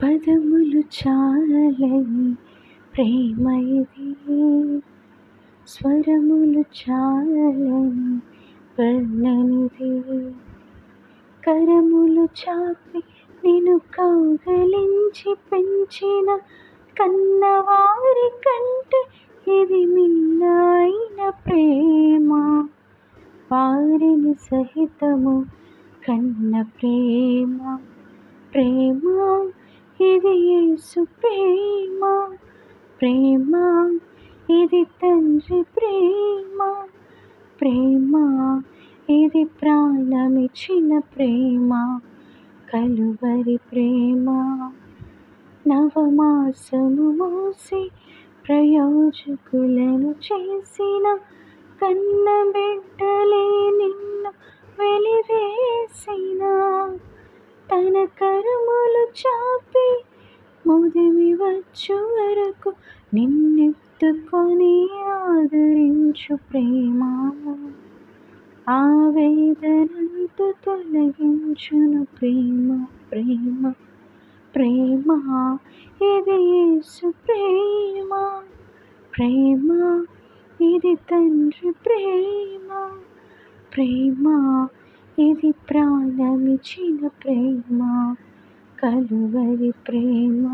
పదములు చాలని ప్రేమ ఇది, స్వరములు చాలని వర్ణనిది. కరములు చాపి నిన్ను కౌగలించి పెంచిన కన్నవారి కంటే ఇది మిన్నైన ప్రేమ. వారిని సహితము కన్న ప్రేమ, ప్రేమ ఇది యేసు ప్రేమ. ప్రేమ ఇది తండ్రి ప్రేమ, ప్రేమ ఇది ప్రాణమిచ్చిన ప్రేమ. కలువరి ప్రేమ నవమాసము మోసి ప్రయోజకులను చేసిన కన్న బిడ్డలే నిన్ను వెలివేసిన. తన కరములు చాపి ముదిమి వచ్చు వరకు నిన్నెత్తుకొని ఆదరించు ప్రేమ. ఆవేదనంతా తొలగించును ప్రేమ, ప్రేమ, ప్రేమ ఇది యేసు ప్రేమ. ప్రేమ ఇది తండ్రి ప్రేమ, ప్రేమ ఇది ప్రాణమిచ్చిన ప్రేమ. కలువరి ప్రేమ.